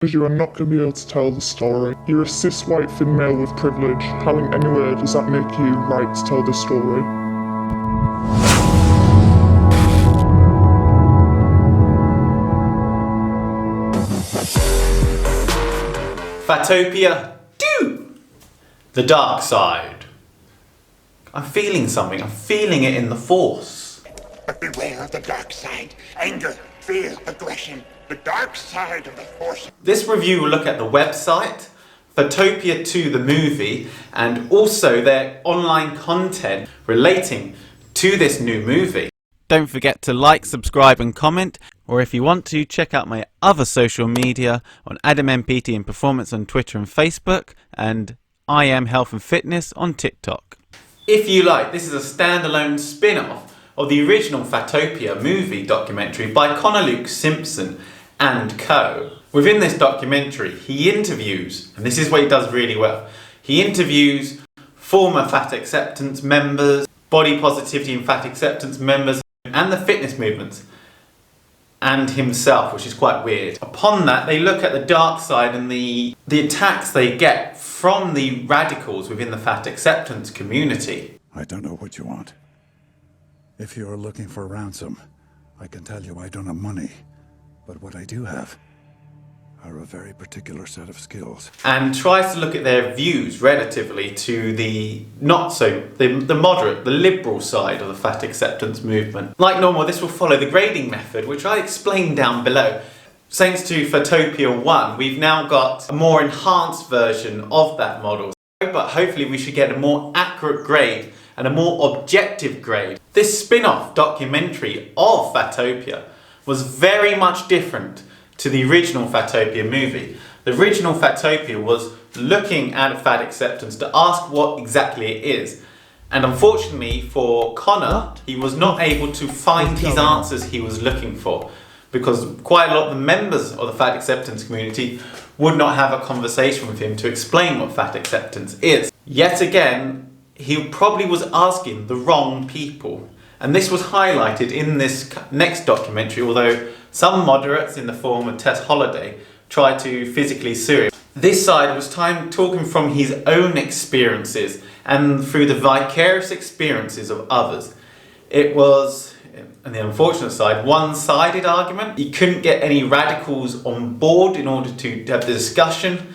But you are not going to be able to tell the story. You're a cis white female with privilege. How in any way does that make you right to tell this story? FatOpia, do! The dark side. I'm feeling something. I'm feeling it in the force. But beware of the dark side. Anger, fear, aggression. The dark side of the force. This review will look at the website, FatOpia 2 the movie, and also their online content relating to this new movie. Don't forget to like, subscribe and comment, or if you want to, check out my other social media on Adam MPT and Performance on Twitter and Facebook, and I Am Health and Fitness on TikTok. If you like, this is a standalone spin-off of the original FatOpia movie documentary by Connor Luke Simpson and co. Within this documentary, he interviews, and this is what he does really well, he interviews former fat acceptance members, body positivity and fat acceptance members, and the fitness movements, and himself, which is quite weird. Upon that, they look at the dark side and the attacks they get from the radicals within the fat acceptance community. I don't know what you want. If you're looking for ransom, I can tell you I don't have money. But what I do have are a very particular set of skills. And tries to look at their views relatively to the the moderate, the liberal side of the fat acceptance movement. Like normal, this will follow the grading method, which I explained down below. Thanks to FatOpia 1, we've now got a more enhanced version of that model. But hopefully we should get a more accurate grade and a more objective grade. This spin-off documentary of FatOpia was very much different to the original FatOpia movie. The original FatOpia was looking at fat acceptance to ask what exactly it is. And unfortunately for Connor, he was not able to find his answers he was looking for, because quite a lot of the members of the fat acceptance community would not have a conversation with him to explain what fat acceptance is. Yet again, he probably was asking the wrong people. And this was highlighted in this next documentary, although some moderates in the form of Tess Holliday tried to physically sue him. This side was talking from his own experiences and through the vicarious experiences of others. It was, on the unfortunate side, one-sided argument. You couldn't get any radicals on board in order to have the discussion,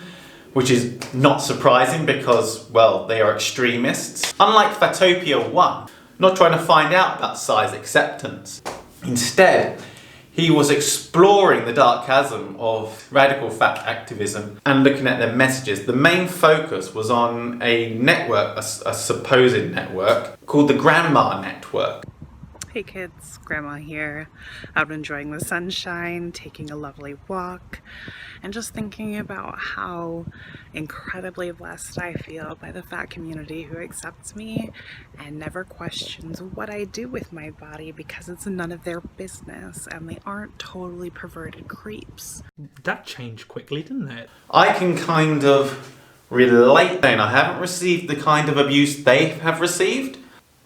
which is not surprising because, well, they are extremists. Unlike FatOpia 1, not trying to find out about size acceptance. Instead, he was exploring the dark chasm of radical fat activism and looking at their messages. The main focus was on a network, a supposed network, called the Grandma Network. Hey kids, Grandma here, out enjoying the sunshine, taking a lovely walk, and just thinking about how incredibly blessed I feel by the fat community who accepts me and never questions what I do with my body because it's none of their business and they aren't totally perverted creeps. That changed quickly, didn't it? I can kind of relate, and I haven't received the kind of abuse they have received.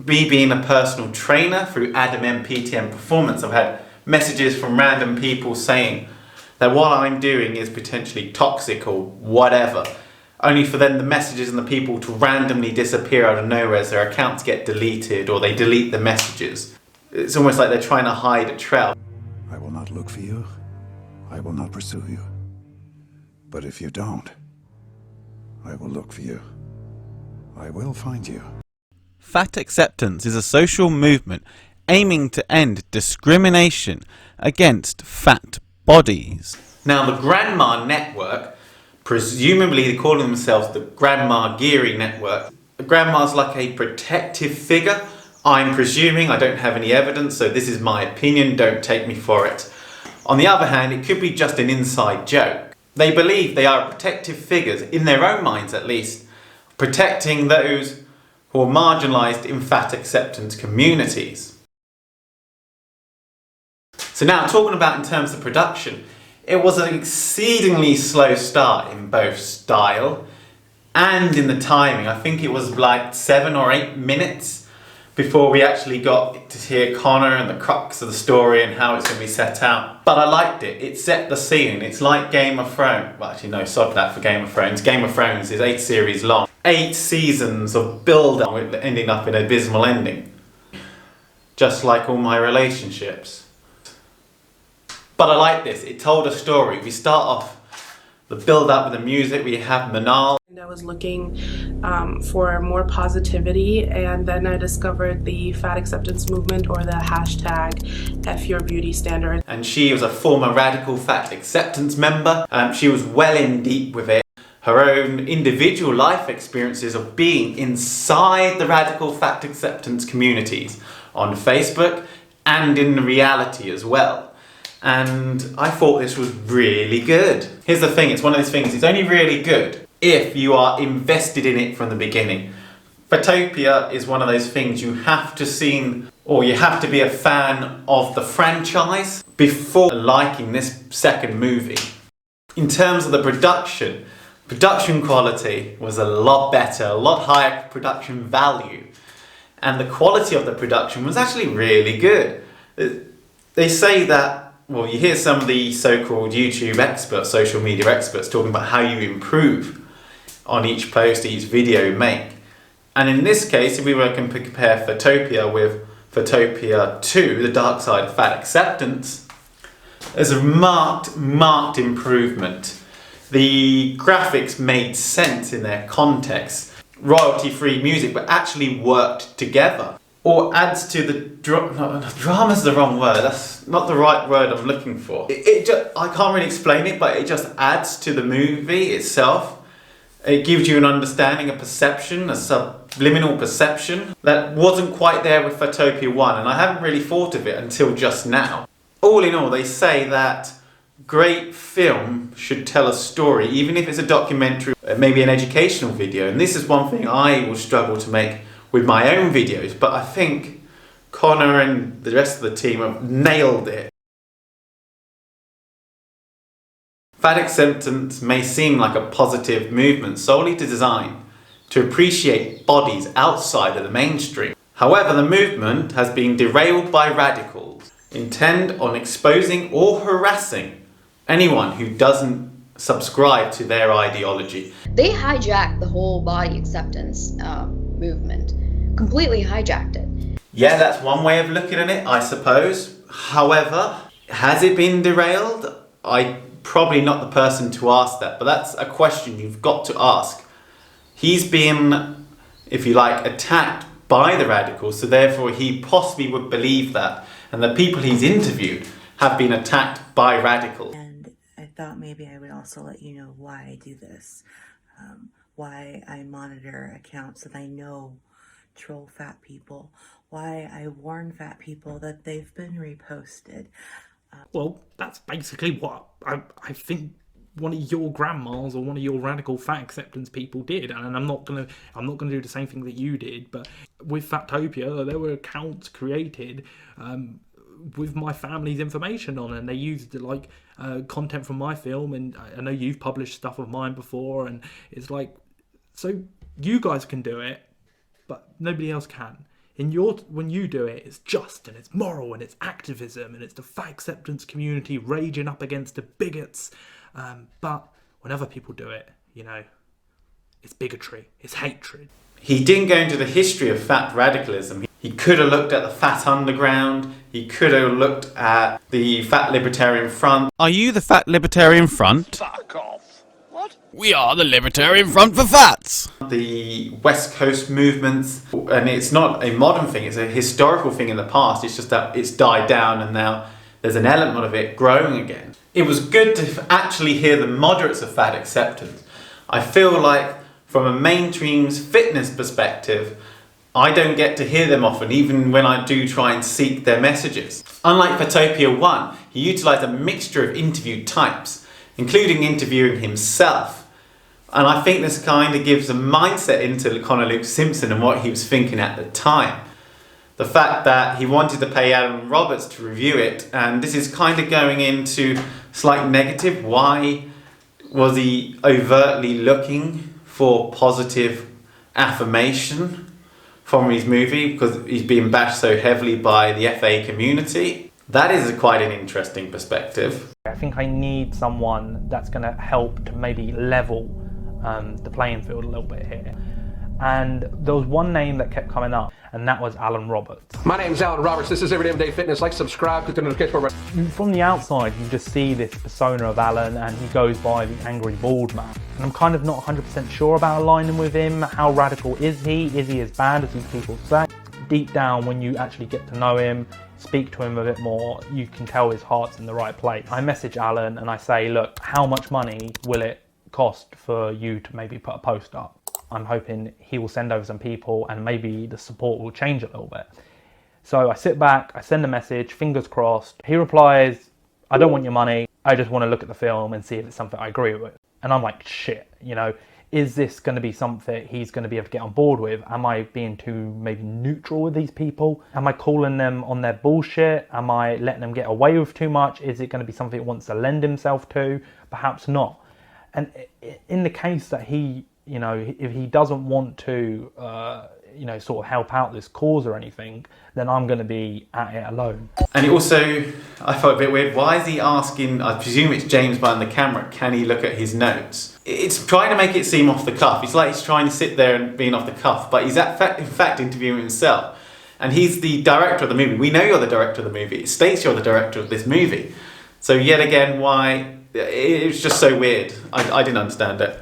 Me being a personal trainer through Adam MPT and Performance, I've had messages from random people saying that what I'm doing is potentially toxic or whatever, only for then the messages and the people to randomly disappear out of nowhere as their accounts get deleted or they delete the messages. It's almost like they're trying to hide a trail. I will not look for you. I will not pursue you. But if you don't, I will look for you. I will find you. Fat acceptance is a social movement aiming to end discrimination against fat bodies. Now, the Grandma Network, presumably calling themselves the Grandma Gerhi Network, the grandma's like a protective figure. I'm presuming, I don't have any evidence, so this is my opinion, don't take me for it. On the other hand, it could be just an inside joke. They believe they are protective figures, in their own minds at least, protecting those who are marginalised in fat acceptance communities. So now, talking about in terms of production, it was an exceedingly slow start in both style and in the timing. I think it was like 7 or 8 minutes before we actually got to hear Connor and the crux of the story and how it's going to be set out. But I liked it. It set the scene. It's like Game of Thrones. Well, actually, no, sod that for Game of Thrones. Game of Thrones is 8 series long. 8 seasons of build-up ending up in an abysmal ending. Just like all my relationships. But I like this. It told a story. We start off the build-up with the music. We have Manal. I was looking for more positivity, and then I discovered the fat acceptance movement, or the hashtag F Your Beauty Standard. And she was a former radical fat acceptance member. She was well in deep with it. Her own individual life experiences of being inside the radical fat acceptance communities on Facebook and in reality as well. And I thought this was really good. Here's the thing, it's one of those things, it's only really good if you are invested in it from the beginning. Fat-Topia is one of those things you have to see, or you have to be a fan of the franchise before liking this second movie. In terms of the production quality was a lot better, a lot higher production value. And the quality of the production was actually really good. They say that, well, you hear some of the so-called YouTube experts, social media experts, talking about how you improve on each post, each video you make. And in this case, if we were to compare Fat-Topia with Fat-Topia 2, the Darkside of Fat Acceptance, there's a marked improvement. The graphics made sense in their context. Royalty-free music, but actually worked together. Or adds to the drama's the wrong word, that's not the right word I'm looking for. I can't really explain it, but it just adds to the movie itself. It gives you an understanding, a perception, a subliminal perception that wasn't quite there with Fat-Topia 1, and I haven't really thought of it until just now. All in all, they say that great film should tell a story, even if it's a documentary, maybe an educational video, and this is one thing I will struggle to make with my own videos, but I think Connor and the rest of the team have nailed it. Fat acceptance may seem like a positive movement solely designed to appreciate bodies outside of the mainstream. However, the movement has been derailed by radicals intent on exposing or harassing anyone who doesn't subscribe to their ideology. They hijacked the whole body acceptance movement, completely hijacked it. Yeah, that's one way of looking at it, I suppose. However, has it been derailed? I'm probably not the person to ask that, but that's a question you've got to ask. He's been, if you like, attacked by the radicals, so therefore he possibly would believe that. And the people he's interviewed have been attacked by radicals. And I thought maybe I would also let you know why I do this. Why I monitor accounts that I know troll fat people. Why I warn fat people that they've been reposted. Well, that's basically what I think one of your grandmas or one of your radical fat acceptance people did, and I'm not gonna do the same thing that you did. But with Fat-Topia, there were accounts created with my family's information on, and they used like content from my film, and I know you've published stuff of mine before, and it's like, so you guys can do it, but nobody else can. When you do it, it's just, and it's moral, and it's activism, and it's the fat acceptance community raging up against the bigots. But when other people do it, you know, it's bigotry, it's hatred. He didn't go into the history of fat radicalism. He could have looked at the Fat Underground. He could have looked at the Fat Libertarian Front. Are you the Fat Libertarian Front? Fuck off. What? We are the Libertarian Front for Fats. The West Coast movements, and it's not a modern thing, it's a historical thing in the past. It's just that it's died down and now there's an element of it growing again. It was good to actually hear the moderates of fat acceptance. I feel like from a mainstream's fitness perspective, I don't get to hear them often, even when I do try and seek their messages. Unlike Fat-Topia 1, he utilised a mixture of interview types, including interviewing himself. And I think this kind of gives a mindset into Connor Luke Simpson and what he was thinking at the time. The fact that he wanted to pay Adam Roberts to review it, and this is kind of going into slight negative. Why was he overtly looking for positive affirmation from his movie because he's being bashed so heavily by the FA community. That is quite an interesting perspective. I think I need someone that's going to help to maybe level the playing field a little bit here. And there was one name that kept coming up, and that was Alan Roberts. My name's Alan Roberts. This is Everyday Fitness. Like, subscribe, click the notification bell. From the outside, you just see this persona of Alan, and he goes by the angry bald man. And I'm kind of not 100% sure about aligning with him. How radical is he? Is he as bad as these people say? Deep down, when you actually get to know him, speak to him a bit more, you can tell his heart's in the right place. I message Alan and I say, look, how much money will it cost for you to maybe put a post up? I'm hoping he will send over some people and maybe the support will change a little bit. So I sit back, I send a message, fingers crossed. He replies, I don't want your money. I just want to look at the film and see if it's something I agree with. And I'm like, shit, you know, is this going to be something he's going to be able to get on board with? Am I being too maybe neutral with these people? Am I calling them on their bullshit? Am I letting them get away with too much? Is it going to be something he wants to lend himself to? Perhaps not. And in the case that he, you know, if he doesn't want to, you know, sort of help out this cause or anything, then I'm going to be at it alone. And it also, I felt a bit weird. Why is he asking, I presume it's James behind the camera, can he look at his notes? It's trying to make it seem off the cuff. It's like he's trying to sit there and being off the cuff, but he's in fact interviewing himself. And he's the director of the movie. We know you're the director of the movie. It states you're the director of this movie. So yet again, why? It was just so weird. I didn't understand it.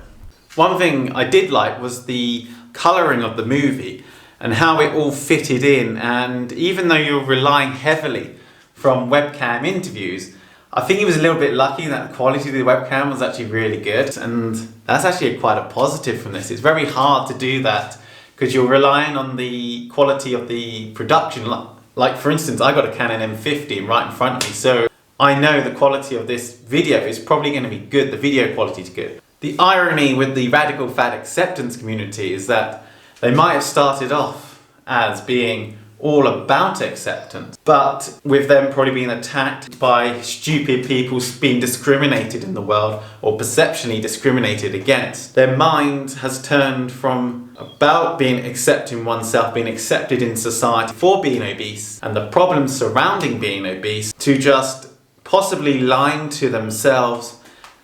One thing I did like was the colouring of the movie and how it all fitted in, and even though you're relying heavily from webcam interviews, I think he was a little bit lucky that the quality of the webcam was actually really good, and that's actually quite a positive from this. It's very hard to do that because you're relying on the quality of the production. Like for instance, I got a Canon M50 right in front of me, so I know the quality of this video is probably going to be good. The video quality is good. The irony with the radical fat acceptance community is that they might have started off as being all about acceptance, but with them probably being attacked by stupid people being discriminated in the world or perceptionally discriminated against. Their mind has turned from about being accepting oneself, being accepted in society for being obese and the problems surrounding being obese, to just possibly lying to themselves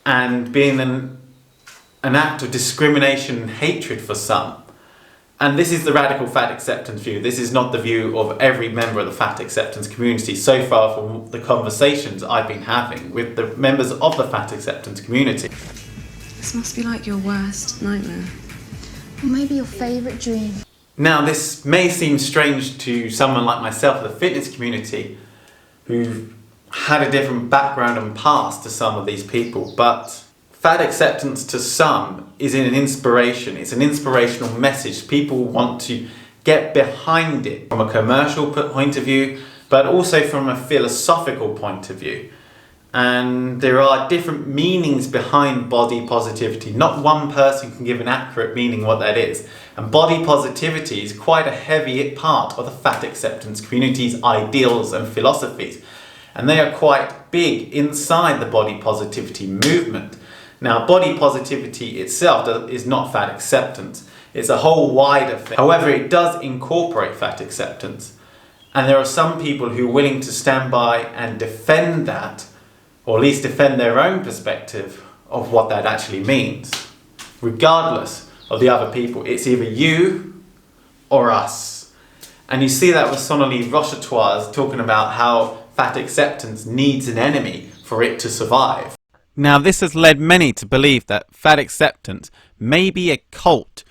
and being an act of discrimination and hatred for some. And this is the radical fat acceptance view. This is not the view of every member of the fat acceptance community so far from the conversations I've been having with the members of the fat acceptance community. This must be like your worst nightmare. Or maybe your favourite dream. Now, this may seem strange to someone like myself, the fitness community, who've had a different background and past to some of these people, but fat acceptance to some is an inspiration. It's an inspirational message. People want to get behind it from a commercial point of view, but also from a philosophical point of view. And there are different meanings behind body positivity. Not one person can give an accurate meaning what that is. And body positivity is quite a heavy part of the fat acceptance community's ideals and philosophies. And they are quite big inside the body positivity movement. Now, body positivity itself is not fat acceptance. It's a whole wider thing. However, it does incorporate fat acceptance. And there are some people who are willing to stand by and defend that, or at least defend their own perspective of what that actually means. Regardless of the other people, it's either you or us. And you see that with Sonali Rochetois talking about how fat acceptance needs an enemy for it to survive. Now, this has led many to believe that fat acceptance may be a cult,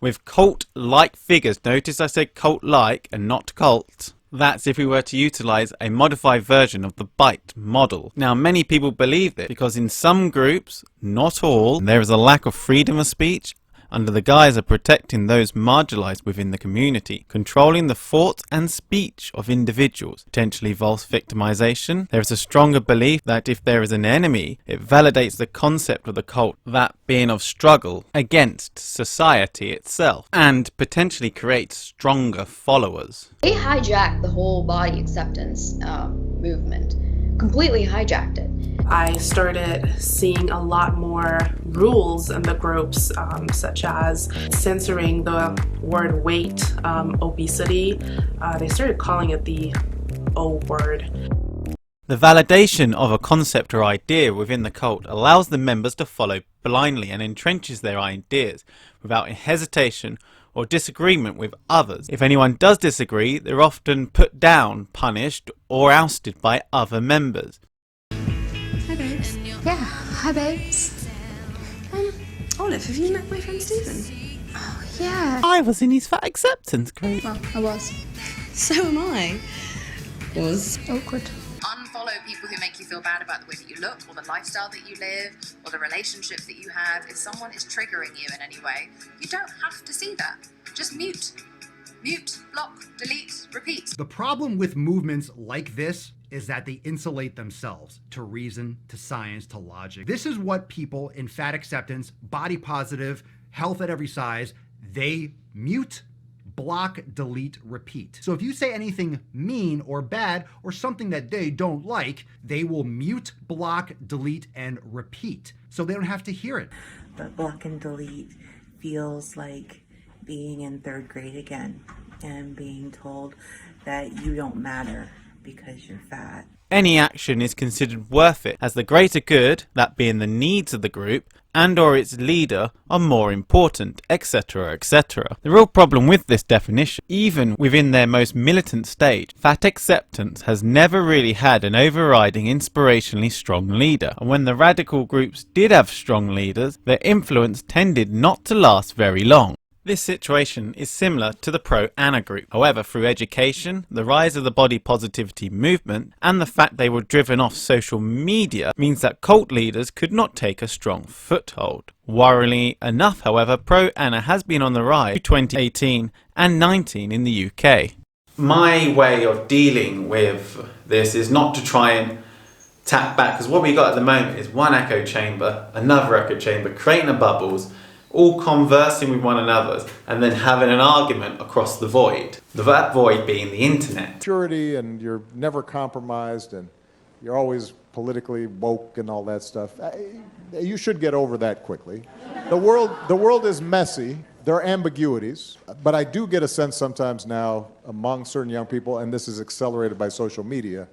with cult-like figures. Notice I said cult-like and not cult. That's if we were to utilise a modified version of the bite model. Now, many people believe this because in some groups, not all, there is a lack of freedom of speech under the guise of protecting those marginalised within the community, controlling the thoughts and speech of individuals, potentially false victimisation. There is a stronger belief that if there is an enemy, it validates the concept of the cult, that being of struggle against society itself, and potentially creates stronger followers. They hijacked the whole body acceptance movement completely hijacked it. I started seeing a lot more rules in the groups, such as censoring the word weight, obesity. They started calling it the O word. The validation of a concept or idea within the cult allows the members to follow blindly and entrenches their ideas without hesitation or disagreement with others. If anyone does disagree, they're often put down, punished, or ousted by other members. Hi babes. Yeah, hi babes. Olive, have you met my friend Stephen? Oh yeah. I was in his Fat Acceptance group. Well, I was. So am I. Was awkward. Unfollow people who make you feel bad about the way that you look, or the lifestyle that you live, or the relationships that you have. If someone is triggering you in any way, you don't have to see that. Just mute. Mute, block, delete, repeat. The problem with movements like this is that they insulate themselves to reason, to science, to logic. This is what people in fat acceptance, body positive, health at every size, they mute, block, delete, repeat. So if you say anything mean or bad or something that they don't like, they will mute, block, delete, and repeat. So they don't have to hear it. But block and delete feels like being in 3rd grade again and being told that you don't matter because you're fat. Any action is considered worth it, as the greater good, that being the needs of the group, and or its leader, are more important, etc, etc. The real problem with this definition, even within their most militant stage, fat acceptance has never really had an overriding inspirationally strong leader, and when the radical groups did have strong leaders, their influence tended not to last very long. This situation is similar to the pro-Anna group. However, through education, the rise of the body positivity movement, and the fact they were driven off social media means that cult leaders could not take a strong foothold. Worryingly enough, however, pro-Anna has been on the rise through 2018 and 19 in the UK. My way of dealing with this is not to try and tap back, because what we got at the moment is one echo chamber, another echo chamber, creating a bubbles, all conversing with one another and then having an argument across the void. That void being the internet. Purity, and you're never compromised, and you're always politically woke and all that stuff. You should get over that quickly. The world is messy. There are ambiguities, but I do get a sense sometimes now among certain young people, and this is accelerated by social media,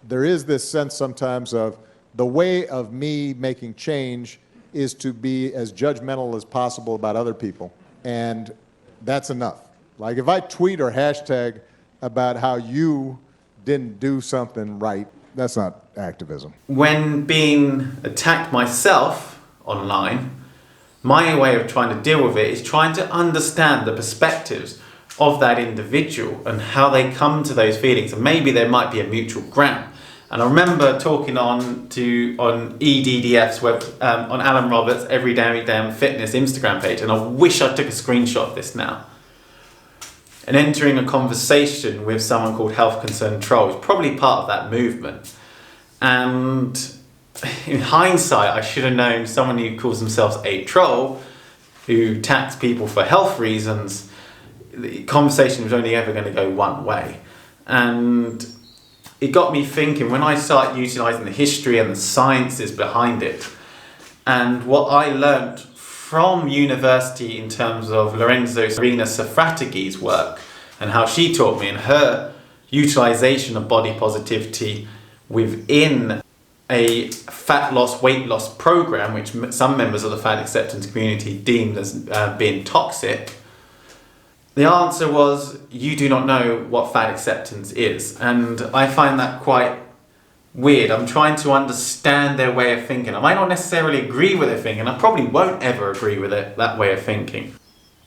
there is this sense sometimes of the way of me making change is to be as judgmental as possible about other people, and that's enough. Like if I tweet or hashtag about how you didn't do something right, that's not activism. When being attacked myself online, my way of trying to deal with it is trying to understand the perspectives of that individual and how they come to those feelings, and maybe there might be a mutual ground. And I remember talking on EDDF's web, on Alan Roberts' Every Damn Fitness Instagram page, and I wish I took a screenshot of this now. And entering a conversation with someone called Health Concern Trolls, probably part of that movement. And in hindsight, I should have known someone who calls themselves a troll, who attacks people for health reasons. The conversation was only ever going to go one way. And it got me thinking, when I start utilising the history and the sciences behind it, and what I learnt from university in terms of Lorenzo Serena Safratigi's work, and how she taught me, and her utilisation of body positivity within a fat loss, weight loss program, which some members of the fat acceptance community deemed as being toxic. The answer was, you do not know what fat acceptance is. And I find that quite weird. I'm trying to understand their way of thinking. I might not necessarily agree with their thinking. I probably won't ever agree with that way of thinking.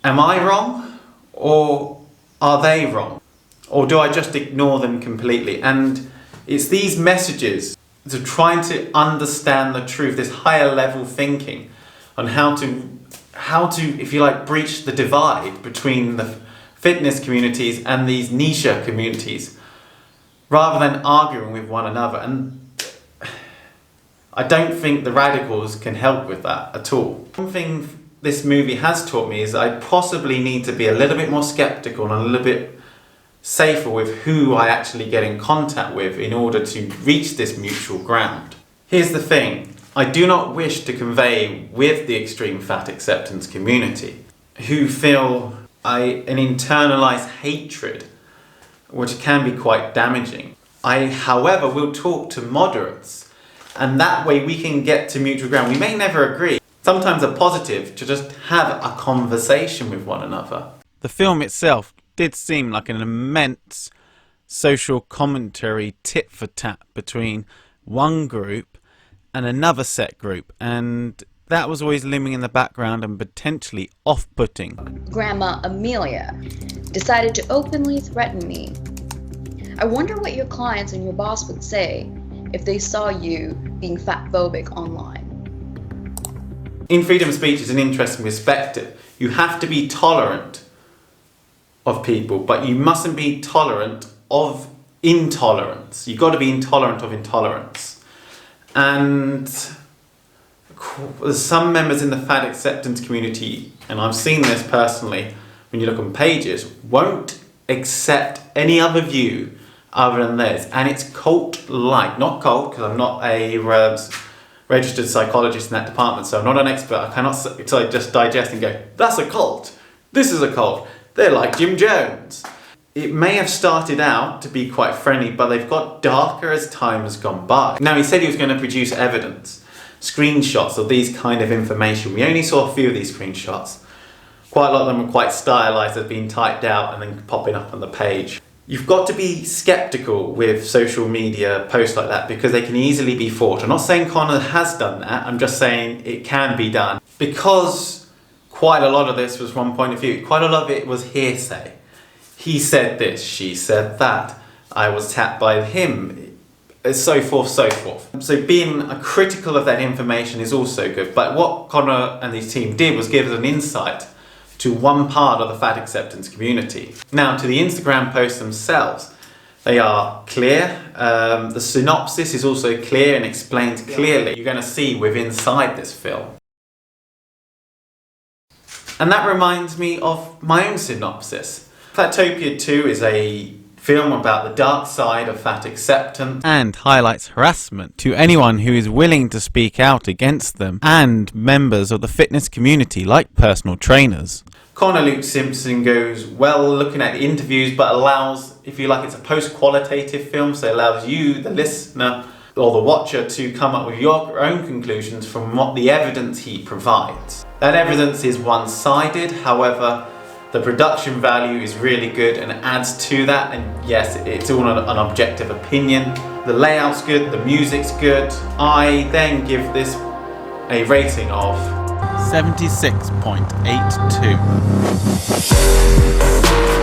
Am I wrong? Or are they wrong? Or do I just ignore them completely? And it's these messages to trying to understand the truth, this higher level thinking on how to, if you like, breach the divide between the fitness communities and these niche communities, rather than arguing with one another. And I don't think the radicals can help with that at all. One thing this movie has taught me is I possibly need to be a little bit more skeptical and a little bit safer with who I actually get in contact with in order to reach this mutual ground. Here's the thing, I do not wish to convey with the extreme fat acceptance community who feel an internalized hatred, which can be quite damaging. I, however, will talk to moderates, and that way we can get to mutual ground. We may never agree. Sometimes a positive to just have a conversation with one another. The film itself did seem like an immense social commentary tit for tat between one group and another set group, and that was always looming in the background and potentially off-putting. Grandma Amelia decided to openly threaten me. I wonder what your clients and your boss would say if they saw you being fat-phobic online. In freedom of speech is an interesting perspective. You have to be tolerant of people, but you mustn't be tolerant of intolerance. You've got to be intolerant of intolerance. And some members in the fat acceptance community, and I've seen this personally when you look on pages, won't accept any other view other than theirs. And it's cult-like, not cult, because I'm not a registered psychologist in that department, so I'm not an expert. I cannot just digest and go, that's a cult, this is a cult, they're like Jim Jones. It may have started out to be quite friendly, but they've got darker as time has gone by. Now, he said he was going to produce evidence, screenshots of these kind of information. We only saw a few of these screenshots. Quite a lot of them were quite stylized as being typed out and then popping up on the page. You've got to be skeptical with social media posts like that because they can easily be forged. I'm not saying Connor has done that, I'm just saying it can be done. Because quite a lot of this was one point of view, quite a lot of it was hearsay. He said this, she said that, I was tapped by him, so forth, so forth. So being critical of that information is also good, but what Connor and his team did was give us an insight to one part of the fat acceptance community. Now, to the Instagram posts themselves, they are clear. The synopsis is also clear and explains clearly. You're going to see within inside this film. And that reminds me of my own synopsis. Fat-Topia 2 is a film about the dark side of fat acceptance and highlights harassment to anyone who is willing to speak out against them and members of the fitness community like personal trainers. Connor Luke Simpson goes well looking at interviews, but allows, if you like, it's a post-qualitative film, so it allows you, the listener or the watcher, to come up with your own conclusions from what the evidence he provides. That evidence is one-sided, however, the production value is really good and adds to that, and yes, it's all an objective opinion. The layout's good, the music's good. I then give this a rating of 76.82.